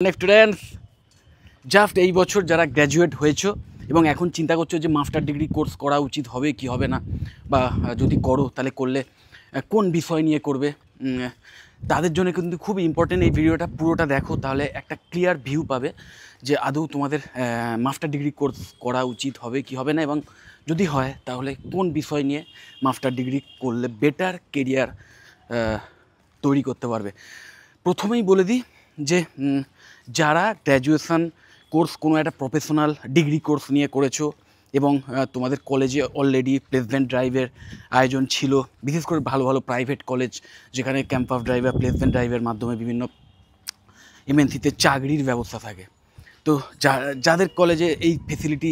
Students just এই বছর যারা গ্র্যাজুয়েট হয়েছো এবং এখন চিন্তা করছো যে মাস্টার ডিগ্রি কোর্স করা উচিত হবে কি হবে না, বা যদি করো তাহলে করলে কোন বিষয় নিয়ে করবে, তাদের জন্য কিন্তু খুব ইম্পর্টেন্ট এই ভিডিওটা পুরোটা দেখো, তাহলে একটা ক্লিয়ার ভিউ পাবে যে আদৌ তোমাদের মাস্টার ডিগ্রি কোর্স করা উচিত হবে কি হবে না, এবং যদি হয় তাহলে কোন বিষয় নিয়ে মাস্টার ডিগ্রি করলে বেটার কেরিয়ার তৈরি করতে পারবে। প্রথমেই বলে দিই যে যারা গ্র্যাজুয়েশান কোর্স কোনো একটা প্রফেশনাল ডিগ্রি কোর্স নিয়ে করেছো এবং তোমাদের কলেজে অলরেডি প্লেসমেন্ট ড্রাইভের আয়োজন ছিল, বিশেষ করে ভালো ভালো প্রাইভেট কলেজ যেখানে ক্যাম্পাস ড্রাইভ বা প্লেসমেন্ট ড্রাইভের মাধ্যমে বিভিন্ন এমএনসিতে চাকরির ব্যবস্থা থাকে। তো যাদের কলেজে এই ফেসিলিটি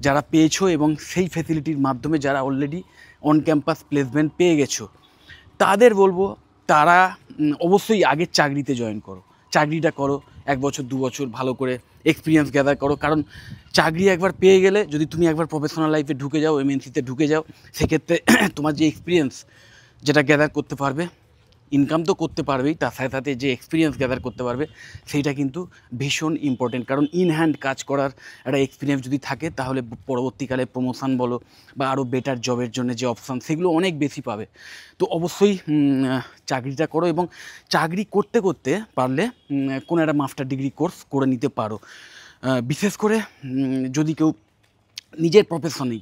যারা পেয়েছো এবং সেই ফেসিলিটির মাধ্যমে যারা অলরেডি অন ক্যাম্পাস প্লেসমেন্ট পেয়ে গেছো, তাদের বলবো তারা অবশ্যই আগে চাকরিতে জয়েন করো, চাকরিটা করো 1 বছর 2 বছর ভালো করে এক্সপিরিয়েন্স গ্যাদার করো। কারণ চাকরি একবার পেয়ে গেলে, যদি তুমি একবার প্রফেশনাল লাইফে ঢুকে যাও, এমএনসিতে ঢুকে যাও, সেক্ষেত্রে তোমার যে এক্সপিরিয়েন্স যেটা গ্যাদার করতে পারবে, ইনকাম তো করতে পারবেই, তার সাথে সাথে যে এক্সপিরিয়েন্স গ্যাদার করতে পারবে সেইটা কিন্তু ভীষণ ইম্পর্টেন্ট। কারণ ইন হ্যান্ড কাজ করার একটা এক্সপিরিয়েন্স যদি থাকে তাহলে পরবর্তীকালে প্রমোশন বলো বা আরও বেটার জবের জন্য যে অপশান সেগুলো অনেক বেশি পাবে। তো অবশ্যই চাকরিটা করো, এবং চাকরি করতে করতে পারলে কোনো একটা মাস্টার ডিগ্রি কোর্স করে নিতে পারো। বিশেষ করে যদি কেউ নিজের প্রফেশনেই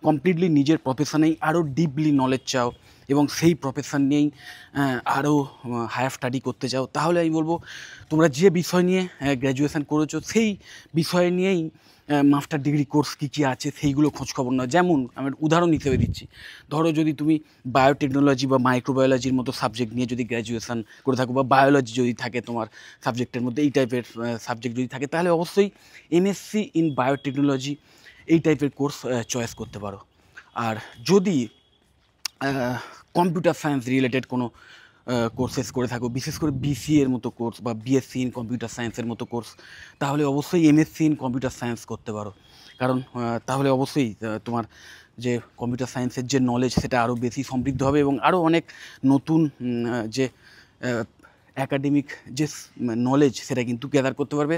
কমপ্লিটলি নিজের প্রফেশনেই আরও ডিপলি নলেজ চাও এবং সেই প্রফেশন নিয়েই আরও হায়ার স্টাডি করতে চাও, তাহলে আমি বলবো তোমরা যে বিষয় নিয়ে গ্র্যাজুয়েশান করেছো সেই বিষয় নিয়েই মাস্টার ডিগ্রি কোর্স কী কী আছে সেইগুলো খোঁজখবর নাও। যেমন আমি উদাহরণ হিসেবে দিচ্ছি, ধরো যদি তুমি বায়োটেকনোলজি বা মাইক্রোবায়োলজির মতো সাবজেক্ট নিয়ে যদি গ্র্যাজুয়েশান করে থাকো, বা বায়োলজি যদি থাকে তোমার সাবজেক্টের মধ্যে, এই টাইপের সাবজেক্ট যদি থাকে, তাহলে অবশ্যই এমএসসি ইন বায়োটেকনোলজি এই টাইপের কোর্স চয়েস করতে পারো। আর যদি কম্পিউটার সায়েন্স রিলেটেড কোনো কোর্সেস করে থাকো, বিশেষ করে বিসিএর মতো কোর্স বা বিএসসি ইন কম্পিউটার সায়েন্সের মতো কোর্স, তাহলে অবশ্যই এমএসসি ইন কম্পিউটার সায়েন্স করতে পারো। কারণ তাহলে অবশ্যই তোমার যে কম্পিউটার সায়েন্সের যে নলেজ সেটা আরও বেশি সমৃদ্ধ হবে এবং আরও অনেক নতুন যে অ্যাকাডেমিক যে নলেজ সেটা কিন্তু গ্যাদার করতে পারবে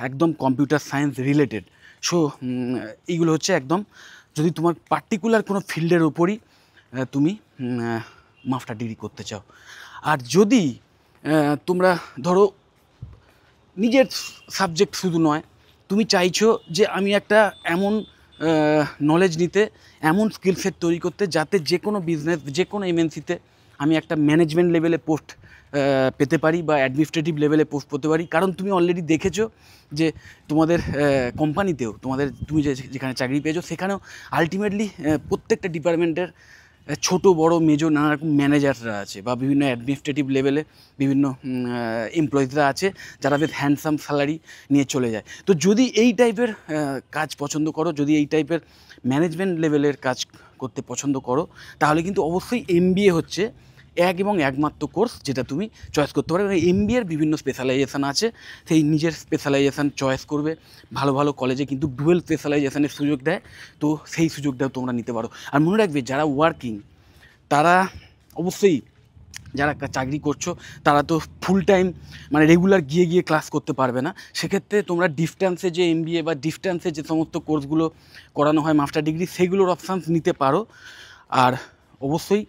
একদম কম্পিউটার সায়েন্স রিলেটেড। সো এইগুলো হচ্ছে একদম যদি তোমার পার্টিকুলার কোনো ফিল্ডের উপরই তুমি মাস্টার ডিগ্রি করতে চাও। আর যদি তোমরা ধরো নিজের সাবজেক্ট শুধু নয়, তুমি চাইছো যে আমি একটা এমন নলেজ নিতে, এমন স্কিল সেট তৈরি করতে যাতে যে কোনো বিজনেস, যে কোনো এমএনসিতে আমি একটা ম্যানেজমেন্ট লেভেলে পোস্ট পেতে পারি বা অ্যাডমিনিস্ট্রেটিভ লেভেলে পোস্ট পেতে পারি। কারণ তুমি অলরেডি দেখেছো যে তোমাদের কোম্পানিতেও তুমি যেখানে চাকরি পেয়েছো সেখানেও আলটিমেটলি প্রত্যেকটা ডিপার্টমেন্টের ছোট বড় মেজর নানা রকম ম্যানেজাররা আছে বা বিভিন্ন অ্যাডমিনিস্ট্রেটিভ লেভেলে বিভিন্ন এমপ্লয়িজরা আছে যারা বেশ হ্যান্ডসাম স্যালারি নিয়ে চলে যায়। তো যদি এই টাইপের কাজ পছন্দ করো, যদি এই টাইপের ম্যানেজমেন্ট লেভেলের কাজ করতে পছন্দ করো, তাহলে কিন্তু অবশ্যই এমবিএ হচ্ছে এবং একমাত্র কোর্স যেটা তুমি চয়েস করতে পারো। এমবিএর বিভিন্ন স্পেশালাইজেশান আছে, সেই নিজের স্পেশালাইজেশান চয়েস করবে। ভালো ভালো কলেজে কিন্তু ডুয়েল স্পেশালাইজেশানের সুযোগ দেয়, তো সেই সুযোগটাও তোমরা নিতে পারো। আর মনে রাখবে, যারা ওয়ার্কিং তারা অবশ্যই, যারা চাকরি করছো তারা তো ফুল টাইম মানে রেগুলার গিয়ে গিয়ে ক্লাস করতে পারবে না, সেক্ষেত্রে তোমরা ডিস্ট্যান্সে যে এমবিএ বা ডিস্ট্যান্সে যে সমস্ত কোর্সগুলো করানো হয় মাস্টার ডিগ্রি, সেগুলোর অপশানস নিতে পারো। আর অবশ্যই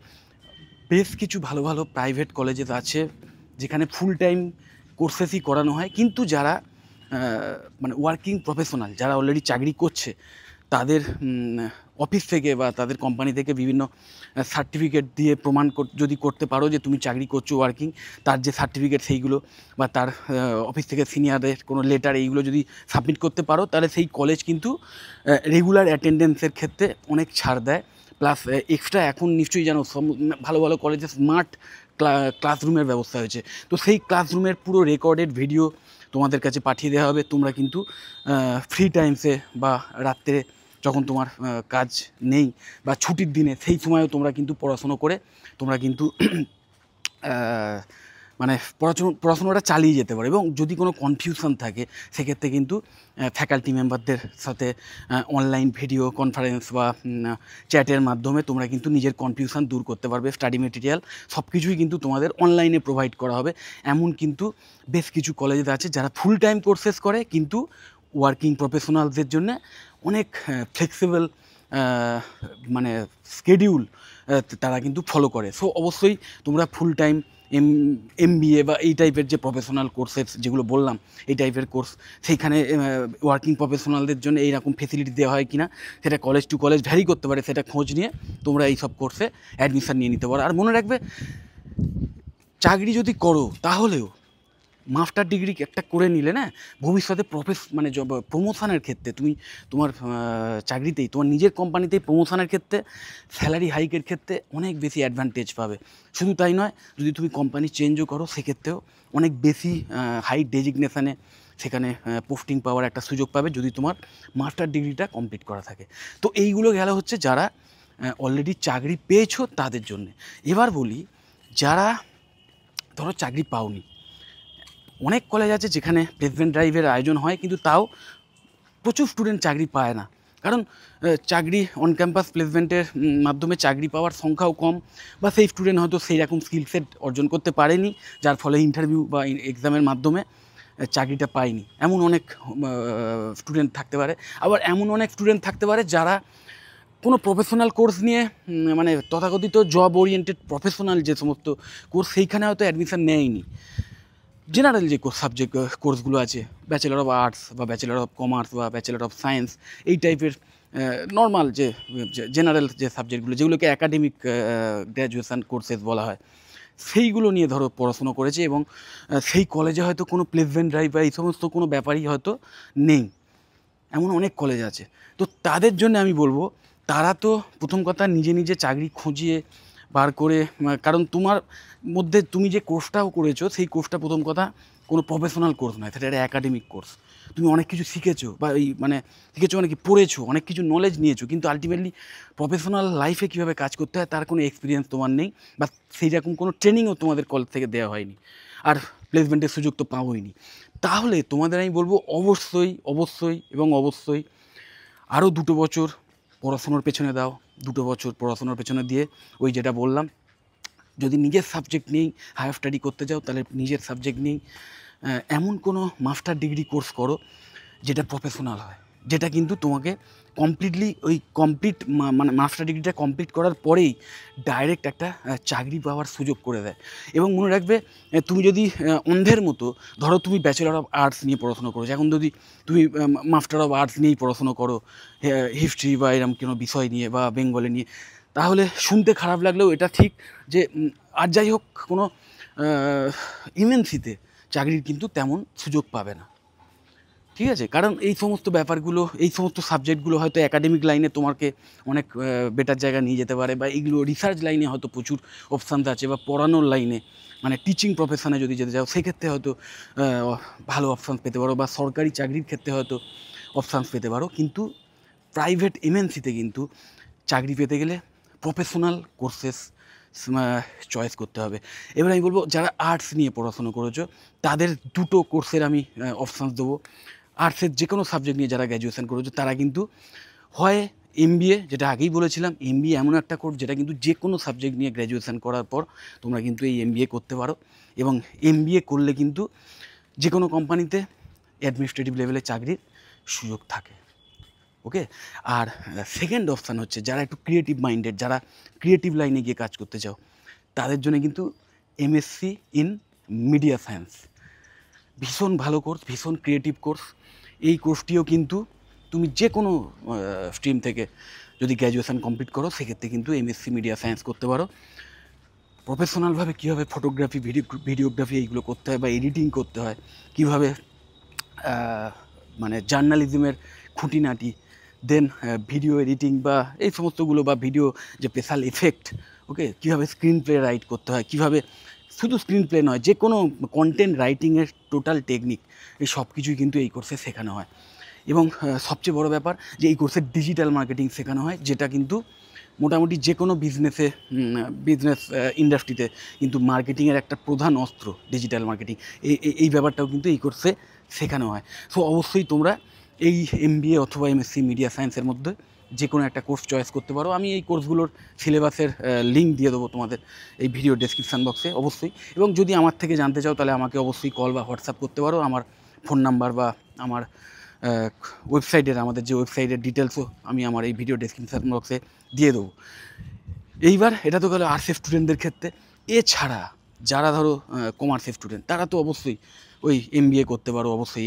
বেশ কিছু ভালো ভালো প্রাইভেট কলেজেস আছে যেখানে ফুল টাইম কোর্সেসই করানো হয়, কিন্তু যারা মানে ওয়ার্কিং প্রফেশনাল, যারা অলরেডি চাকরি করছে, তাদের অফিস থেকে বা তাদের কোম্পানি থেকে বিভিন্ন সার্টিফিকেট দিয়ে প্রমাণ যদি করতে পারো যে তুমি চাকরি করছো ওয়ার্কিং, তার যে সার্টিফিকেট সেইগুলো বা তার অফিস থেকে সিনিয়রদের কোনো লেটার, এইগুলো যদি সাবমিট করতে পারো, তাহলে সেই কলেজ কিন্তু রেগুলার অ্যাটেন্ডেন্সের ক্ষেত্রে অনেক ছাড় দেয়। প্লাস এক্সট্রা এখন নিশ্চয়ই জানো ভালো ভালো কলেজে স্মার্ট ক্লাসরুমের ব্যবস্থা হয়েছে, তো সেই ক্লাসরুমের পুরো রেকর্ডেড ভিডিও তোমাদের কাছে পাঠিয়ে দেওয়া হবে। তোমরা কিন্তু ফ্রি টাইমসে বা রাত্রে যখন তোমার কাজ নেই বা ছুটির দিনে, সেই সময়ও তোমরা কিন্তু পড়াশুনো করে তোমরা কিন্তু মানে পড়াশোনাটা চালিয়ে যেতে পারো। এবং যদি কোনো কনফিউশন থাকে সেক্ষেত্রে কিন্তু ফ্যাকাল্টি মেম্বারদের সাথে অনলাইন ভিডিও কনফারেন্স বা চ্যাটের মাধ্যমে তোমরা কিন্তু নিজের কনফিউশন দূর করতে পারবে। স্টাডি মেটেরিয়াল সব কিছুই কিন্তু তোমাদের অনলাইনে প্রোভাইড করা হবে। এমন কিন্তু বেশ কিছু কলেজে আছে যারা ফুল টাইম কোর্সেস করে, কিন্তু ওয়ার্কিং প্রফেশনালদের জন্য অনেক ফ্লেক্সিবল মানে স্কেডিউল তারা কিন্তু ফলো করে। সো অবশ্যই তোমরা ফুল টাইম MBA বা এই টাইপের যে প্রফেশনাল কোর্সেস যেগুলো বললাম, এই টাইপের কোর্স, সেইখানে ওয়ার্কিং প্রফেশনালদের জন্য এইরকম ফেসিলিটি দেওয়া হয় কিনা সেটা কলেজ টু কলেজ ভ্যারি করতে পারে। সেটা খোঁজ নিয়ে তোমরা এই সব কোর্সে অ্যাডমিশান নিয়ে নিতে পারো। আর মনে রাখবে, চাকরি যদি করো তাহলেও মাস্টার ডিগ্রি একটা করে নিলে না, ভবিষ্যতে মানে প্রমোশনের ক্ষেত্রে তুমি তোমার চাকরিতেই, তোমার নিজের কোম্পানিতেই প্রমোশনের ক্ষেত্রে, স্যালারি হাইকের ক্ষেত্রে অনেক বেশি অ্যাডভান্টেজ পাবে। শুধু তাই নয়, যদি তুমি কোম্পানি চেঞ্জও করো সেক্ষেত্রেও অনেক বেশি হাই ডেজিগনেশানে সেখানে পোস্টিং পাওয়ার একটা সুযোগ পাবে যদি তোমার মাস্টার ডিগ্রিটা কমপ্লিট করা থাকে। তো এইগুলো গেল হচ্ছে যারা অলরেডি চাকরি পেয়েছো তাদের জন্যে। এবার বলি, যারা ধরো চাকরি পাওনি, অনেক কলেজ আছে যেখানে প্লেসমেন্ট ড্রাইভের আয়োজন হয়, কিন্তু তাও প্রচুর স্টুডেন্ট চাকরি পায় না। কারণ চাকরি অন ক্যাম্পাস প্লেসমেন্টের মাধ্যমে চাকরি পাওয়ার সংখ্যাও কম, বা সেই স্টুডেন্ট হয়তো সেই রকম স্কিল সেট অর্জন করতে পারেনি, যার ফলে ইন্টারভিউ বা এক্সামের মাধ্যমে চাকরিটা পায়নি। এমন অনেক স্টুডেন্ট থাকতে পারে। আবার এমন অনেক স্টুডেন্ট থাকতে পারে যারা কোনো প্রফেশনাল কোর্স নিয়ে, মানে তথাকথিত জব ওরিয়েন্টেড প্রফেশনাল যে সমস্ত কোর্স, সেইখানে হয়তো অ্যাডমিশান নেয়নি। জেনারেল যে সাবজেক্ট কোর্সগুলো আছে, ব্যাচেলার অফ আর্টস বা ব্যাচেলার অফ কমার্স বা ব্যাচেলার অফ সায়েন্স, এই টাইপের নর্মাল যে জেনারেল যে সাবজেক্টগুলো, যেগুলোকে অ্যাকাডেমিক গ্র্যাজুয়েশান কোর্সেস বলা হয়, সেইগুলো নিয়ে ধরো পড়াশুনো করেছে এবং সেই কলেজে হয়তো কোনো প্লেসমেন্ট ড্রাইভ বা এই সমস্ত কোনো ব্যাপারই হয়তো নেই। এমন অনেক কলেজ আছে। তো তাদের জন্য আমি বলবো, তারা তো প্রথম কথা নিজে নিজে চাকরি খুঁজিয়ে বার করে, কারণ তোমার মধ্যে তুমি যে কোর্সটাও করেছো সেই কোর্সটা প্রথম কথা কোনো প্রফেশনাল কোর্স নয়, সেটা একটা অ্যাকাডেমিক কোর্স। তুমি অনেক কিছু শিখেছো, বা এই মানে শিখেছো মানে কি, পড়েছো, অনেক কিছু নলেজ নিয়েছো, কিন্তু আলটিমেটলি প্রফেশনাল লাইফে কীভাবে কাজ করতে হয় তার কোনো এক্সপিরিয়েন্স তোমার নেই, বা সেই রকম কোনো ট্রেনিংও তোমাদের কলেজ থেকে দেওয়া হয়নি, আর প্লেসমেন্টের সুযোগ তো পাবোইনি। তাহলে তোমাদের আমি বলবো, অবশ্যই অবশ্যই এবং অবশ্যই আরও 2 বছর পড়াশোনার পেছনে দাও। 2 বছর পড়াশোনার পেছনে দিয়ে, ওই যেটা বললাম, যদি নিজের সাবজেক্ট নিয়েই হায়ার স্টাডি করতে যাও তাহলে নিজের সাবজেক্ট নিয়েই এমন কোনো মাস্টার ডিগ্রি কোর্স করো যেটা প্রফেশনাল হয়, যেটা কিন্তু তোমাকে কমপ্লিটলি ওই মানে মাস্টার ডিগ্রিটা কমপ্লিট করার পরেই ডাইরেক্ট একটা চাকরি পাওয়ার সুযোগ করে দেয়। এবং মনে রাখবে, তুমি যদি অন্ধের মতো, ধরো তুমি ব্যাচেলার অফ আর্টস নিয়ে পড়াশোনা করো, এখন যদি তুমি মাস্টার অফ আর্টস নিয়েই পড়াশোনা করো, হিস্ট্রি বা এরকম কোনো বিষয় নিয়ে বা বেঙ্গলি নিয়ে, তাহলে শুনতে খারাপ লাগলেও এটা ঠিক যে আর যাই হোক, কোনো এমএনসিতে চাকরির কিন্তু তেমন সুযোগ পাবে না। ঠিক আছে? কারণ এই সমস্ত ব্যাপারগুলো, এই সমস্ত সাবজেক্টগুলো হয়তো অ্যাকাডেমিক লাইনে তোমাকে অনেক বেটার জায়গায় নিয়ে যেতে পারে, বা এইগুলো রিসার্চ লাইনে হয়তো প্রচুর অপশানস আছে, বা পড়ানোর লাইনে মানে টিচিং প্রফেশনে যদি যেতে চাও সেক্ষেত্রে হয়তো ভালো অপশানস পেতে পারো, বা সরকারি চাকরির ক্ষেত্রে হয়তো অপশানস পেতে পারো। কিন্তু প্রাইভেট এমএনসিতে কিন্তু চাকরি পেতে গেলে প্রফেশনাল কোর্সেস চয়েস করতে হবে। এবার আমি বলবো, যারা আর্টস নিয়ে পড়াশুনো করেছো তাদের 2 কোর্সের আমি অপশানস দেবো। আর্টসের যে কোনো সাবজেক্ট নিয়ে যারা গ্র্যাজুয়েশন করেছো তারা কিন্তু হয় MBA, যেটা আগেই বলেছিলাম, MBA এমন একটা কোর্স যেটা কিন্তু যে কোনো সাবজেক্ট নিয়ে গ্র্যাজুয়েশন করার পর তোমরা কিন্তু এই MBA করতে পারো, এবং MBA করলে কিন্তু যে কোনো কোম্পানিতে অ্যাডমিনিস্ট্রেটিভ লেভেলে চাকরির সুযোগ থাকে। ওকে? আর সেকেন্ড অপশান হচ্ছে, যারা একটু ক্রিয়েটিভ মাইন্ডেড, যারা ক্রিয়েটিভ লাইনে গিয়ে কাজ করতে চাও, তাদের জন্য কিন্তু MSc ইন মিডিয়া সায়েন্স ভীষণ ভালো কোর্স, ভীষণ ক্রিয়েটিভ কোর্স। এই কোর্সটিও কিন্তু তুমি যে কোনো স্ট্রিম থেকে যদি গ্র্যাজুয়েশন কমপ্লিট করো সেক্ষেত্রে কিন্তু MSc মিডিয়া সায়েন্স করতে পারো। প্রফেশনালভাবে কীভাবে ফটোগ্রাফি, ভিডিওগ্রাফি এইগুলো করতে হয়, বা এডিটিং করতে হয়, কীভাবে মানে জার্নালিজমের খুঁটিনাটি, দেন ভিডিও এডিটিং বা এই সমস্তগুলো, বা ভিডিও যে স্পেশাল এফেক্ট, ওকে, কীভাবে স্ক্রিন প্লে রাইট করতে হয়, কীভাবে শুধু স্ক্রিন প্লে নয়, যে কোনো কন্টেন্ট রাইটিংয়ের টোটাল টেকনিক, এই সব কিছুই কিন্তু এই কোর্সে শেখানো হয়। এবং সবচেয়ে বড় ব্যাপার যে এই কোর্সে ডিজিটাল মার্কেটিং শেখানো হয়, যেটা কিন্তু মোটামুটি যে কোনো বিজনেস ইন্ডাস্ট্রিতে কিন্তু মার্কেটিংয়ের একটা প্রধান অস্ত্র ডিজিটাল মার্কেটিং। এই ব্যাপারটাও কিন্তু এই কোর্সে শেখানো হয়। সো অবশ্যই তোমরা এই MBA অথবা MSc মিডিয়া সায়েন্সের মধ্যে যে কোনো একটা কোর্স চয়েস করতে পারো। আমি এই কোর্সগুলোর সিলেবাসের লিঙ্ক দিয়ে দেবো তোমাদের এই ভিডিও ডেসক্রিপশান বক্সে অবশ্যই। এবং যদি আমার থেকে জানতে চাও তাহলে আমাকে অবশ্যই কল বা হোয়াটসঅ্যাপ করতে পারো। আমার ফোন নাম্বার বা আমার আমাদের যে ওয়েবসাইটের ডিটেলসও আমি আমার এই ভিডিও ডেসক্রিপশান বক্সে দিয়ে দেবো। এইবার এটা তো গেলো আর্টসের স্টুডেন্টদের ক্ষেত্রে। এছাড়া যারা ধরো কমার্সের স্টুডেন্ট তারা তো অবশ্যই ওই MBA করতে পারো। অবশ্যই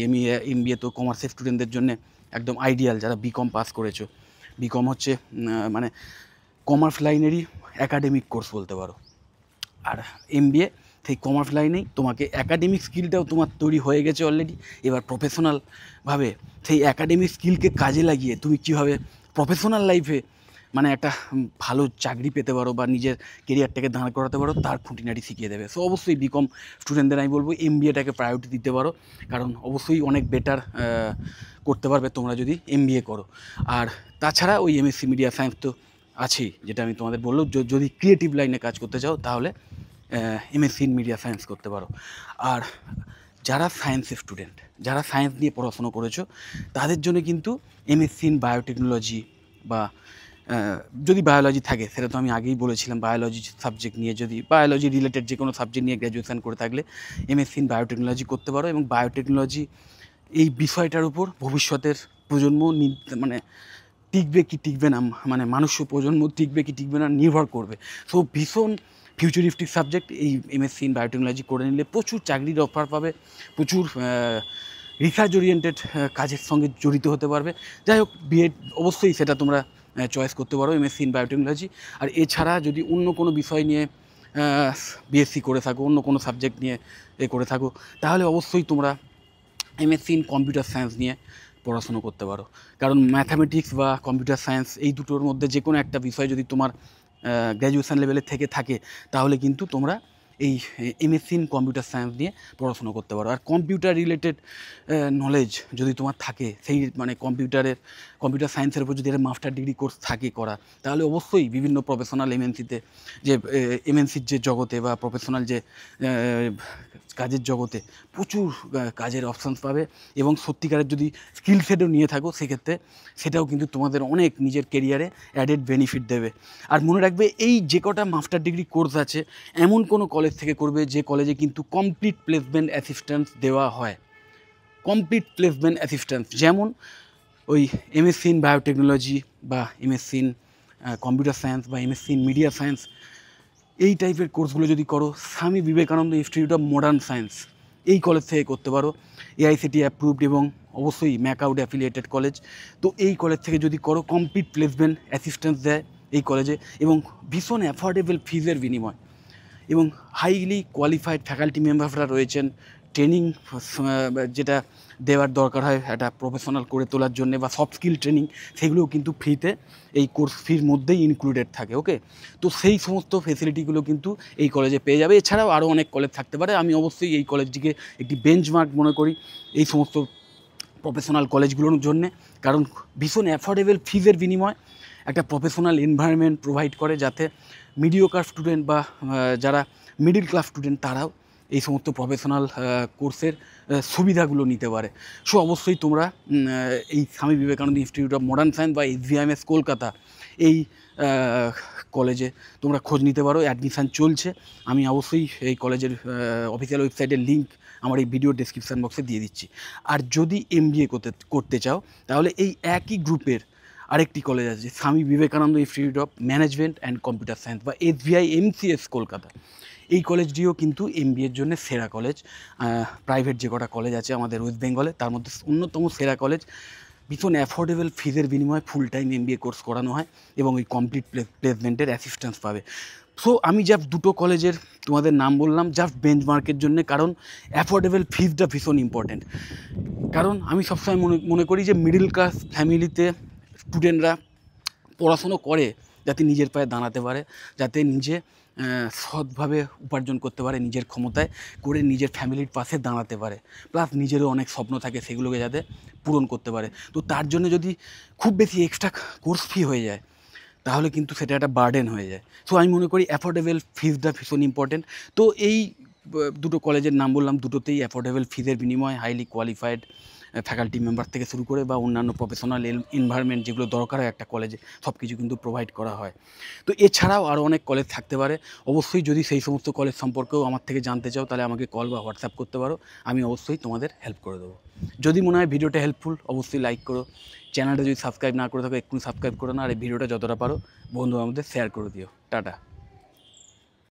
MBA তো কমার্সের স্টুডেন্টদের জন্য একদম আইডিয়াল। যারা BCom পাস করেছো, BCom হচ্ছে মানে কমার্স লাইনেরই অ্যাকাডেমিক কোর্স বলতে পারো। আর MBA সেই কমার্স লাইনেই তোমাকে অ্যাকাডেমিক স্কিলটাও তোমার তৈরি হয়ে গেছে অলরেডি। এবার প্রফেশনালভাবে সেই অ্যাকাডেমিক স্কিলকে কাজে লাগিয়ে তুমি কীভাবে প্রফেশনাল লাইফে মানে একটা ভালো চাকরি পেতে পারো বা নিজের কেরিয়ারটাকে দাঁড় করাতে পারো, তার খুঁটিনাটি শিখিয়ে দেবে। সো অবশ্যই BCom স্টুডেন্টদের আমি বলবো MBAটাকে প্রায়োরিটি দিতে পারো, কারণ অবশ্যই অনেক বেটার করতে পারবে তোমরা যদি MBA করো। আর তাছাড়া ওই MSc মিডিয়া সায়েন্স তো আছেই, যেটা আমি তোমাদের বললাম। যদি ক্রিয়েটিভ লাইনে কাজ করতে চাও তাহলে MSc মিডিয়া সায়েন্স করতে পারো। আর যারা সায়েন্সের স্টুডেন্ট, যারা সায়েন্স নিয়ে পড়াশুনো করেছো, তাদের জন্য কিন্তু MSc বায়োটেকনোলজি বা যদি বায়োলজি থাকে, সেটা তো আমি আগেই বলেছিলাম, বায়োলজি সাবজেক্ট নিয়ে যদি বায়োলজি রিলেটেড যে কোনো সাবজেক্ট নিয়ে গ্র্যাজুয়েশন করে থাকলে MSc বায়োটেকনোলজি করতে পারো। এবং বায়োটেকনোলজি এই বিষয়টার উপর ভবিষ্যতের প্রজন্ম মানে টিকবে কি টিকবে না, মানে মানুষ্য প্রজন্ম টিকবে কি টিকবে না নির্ভর করবে। সো ভীষণ ফিউচারিস্টিক সাবজেক্ট। এই MSc বায়োটেকনোলজি করে নিলে প্রচুর চাকরির অফার পাবে, প্রচুর রিসার্চ ওরিয়েন্টেড কাজের সঙ্গে জড়িত হতে পারবে। যাই হোক, বিএড অবশ্যই সেটা তোমরা চয়েস করতে পারো, MSc বায়োটেকনোলজি। আর এছাড়া যদি অন্য কোনো বিষয় নিয়ে BSc করে থাকো, অন্য কোনো সাবজেক্ট নিয়ে করে থাকো, তাহলে অবশ্যই তোমরা MSc কম্পিউটার সায়েন্স নিয়ে পড়াশুনো করতে পারো। কারণ ম্যাথামেটিক্স বা কম্পিউটার সায়েন্স এই দুটোর মধ্যে যে কোনো একটা বিষয় যদি তোমার গ্র্যাজুয়েশন লেভেলে থেকে থাকে, তাহলে কিন্তু তোমরা এই MSc কম্পিউটার সায়েন্স নিয়ে পড়াশুনো করতে পারো। আর কম্পিউটার রিলেটেড নলেজ যদি তোমার থাকে, সেই মানে কম্পিউটার সায়েন্সের উপর যদি একটা মাস্টার ডিগ্রি কোর্স থাকে করা, তাহলে অবশ্যই বিভিন্ন প্রফেশনাল MNCর যে জগতে বা প্রফেশনাল যে কাজের জগতে প্রচুর কাজের অপশানস পাবে। এবং সত্যিকারের যদি স্কিল সেটও নিয়ে থাকো, সেক্ষেত্রে সেটাও কিন্তু তোমাদের অনেক নিজের কেরিয়ারে অ্যাডেড বেনিফিট দেবে। আর মনে রাখবে, এই যে কটা মাস্টার ডিগ্রি কোর্স আছে, এমন কোনো কলেজ থেকে করবে যে কলেজে কিন্তু কমপ্লিট প্লেসমেন্ট অ্যাসিস্ট্যান্স দেওয়া হয়। কমপ্লিট প্লেসমেন্ট অ্যাসিস্ট্যান্স, যেমন ওই MSc বায়োটেকনোলজি বা MSc কম্পিউটার সায়েন্স বা MSc মিডিয়া সায়েন্স, এই টাইপের কোর্সগুলো যদি করো, Swami Vivekananda institute of modern science এই কলেজ থেকে করতে পারো। AICTE অ্যাপ্রুভড এবং অবশ্যই ম্যাকআউট অ্যাফিলিয়েটেড কলেজ। তো এই কলেজ থেকে যদি করো, কমপ্লিট প্লেসমেন্ট অ্যাসিস্ট্যান্স দেয় এই কলেজে, এবং ভীষণ অ্যাফোর্ডেবল ফিজের বিনিময়, এবং হাইলি কোয়ালিফাইড ফ্যাকাল্টি মেম্বাররা রয়েছেন। ট্রেনিং যেটা দেওয়ার দরকার হয় একটা প্রফেশনাল করে তোলার জন্যে, বা সফট স্কিল ট্রেনিং, সেগুলোও কিন্তু ফ্রিতে এই কোর্স ফির মধ্যেই ইনক্লুডেড থাকে। ওকে, তো সেই সমস্ত ফেসিলিটিগুলো কিন্তু এই কলেজে পেয়ে যাবে। এছাড়াও আরও অনেক কলেজ থাকতে পারে, আমি অবশ্যই এই কলেজটিকে একটি বেঞ্চমার্ক মনে করি এই সমস্ত প্রফেশনাল কলেজগুলোর জন্যে। কারণ ভীষণ অ্যাফোর্ডেবল ফিজের বিনিময় একটা প্রফেশনাল এনভায়রনমেন্ট প্রোভাইড করে, যাতে মিডিওকার স্টুডেন্ট বা যারা মিডিল ক্লাস স্টুডেন্ট, তারাও এই সমস্ত প্রফেশনাল কোর্সের সুবিধাগুলো নিতে পারে। সো অবশ্যই তোমরা এই Swami Vivekananda institute of modern science বা SVIMS কলকাতা এই কলেজে তোমরা খোঁজ নিতে পারো। অ্যাডমিশান চলছে। আমি অবশ্যই এই কলেজের অফিসিয়াল ওয়েবসাইটের লিঙ্ক আমার এই ভিডিও ডেসক্রিপশান বক্সে দিয়ে দিচ্ছি। আর যদি MBA করতে চাও, তাহলে এই একই গ্রুপের আরেকটি কলেজ আছে, Swami Vivekananda institute of management and computer science বা SVIMCS কলকাতা। এই কলেজটিও কিন্তু MBAর জন্য সেরা কলেজ। প্রাইভেট যে কটা কলেজ আছে আমাদের ওয়েস্ট বেঙ্গলে, তার মধ্যে অন্যতম সেরা কলেজ। ভীষণ অ্যাফোর্ডেবল ফিজের বিনিময়ে ফুল টাইম MBA কোর্স করানো হয়, এবং ওই কমপ্লিট প্লেসমেন্টের অ্যাসিস্ট্যান্স পাবে। সো আমি জাস্ট দুটো কলেজের তোমাদের নাম বললাম জাস্ট বেঞ্চমার্কের জন্য, কারণ অ্যাফোর্ডেবল ফিজটা ভীষণ ইম্পর্ট্যান্ট। কারণ আমি সবসময় মনে করি যে মিডিল ক্লাস ফ্যামিলিতে স্টুডেন্টরা পড়াশুনো করে যাতে নিজের পায়ে দাঁড়াতে পারে, যাতে নিজে সৎভাবে উপার্জন করতে পারে, নিজের ক্ষমতায় করে নিজের ফ্যামিলির পাশে দাঁড়াতে পারে, প্লাস নিজেরও অনেক স্বপ্ন থাকে, সেগুলোকে যাতে পূরণ করতে পারে। তো তার জন্য যদি খুব বেশি এক্সট্রা কোর্স ফি হয়ে যায়, তাহলে কিন্তু সেটা একটা বার্ডেন হয়ে যায়। সো আমি মনে করি অ্যাফোর্ডেবল ফিজটা ভীষণ ইম্পর্টেন্ট। তো এই দুটো কলেজের নাম বললাম, দুটোতেই অ্যাফোর্ডেবল ফিজের বিনিময়ে হাইলি কোয়ালিফাইড ফ্যাকাল্টি মেম্বার থেকে শুরু করে বা অন্যান্য প্রফেশনাল এনভায়রনমেন্ট যেগুলো দরকার হয় একটা কলেজে, সব কিছু কিন্তু প্রোভাইড করা হয়। তো এছাড়াও আরও অনেক কলেজ থাকতে পারে। অবশ্যই যদি সেই সমস্ত কলেজ সম্পর্কেও আমার থেকে জানতে চাও, তাহলে আমাকে কল বা হোয়াটসঅ্যাপ করতে পারো। আমি অবশ্যই তোমাদের হেল্প করে দেবো। যদি মনে হয় ভিডিওটা হেল্পফুল, অবশ্যই লাইক করো। চ্যানেলটা যদি সাবস্ক্রাইব না করে থাকো, এক্ষুনি সাবস্ক্রাইব করো না। আর এই ভিডিওটা যতটা পারো বন্ধুদের মধ্যে শেয়ার করে দিও। টাটা।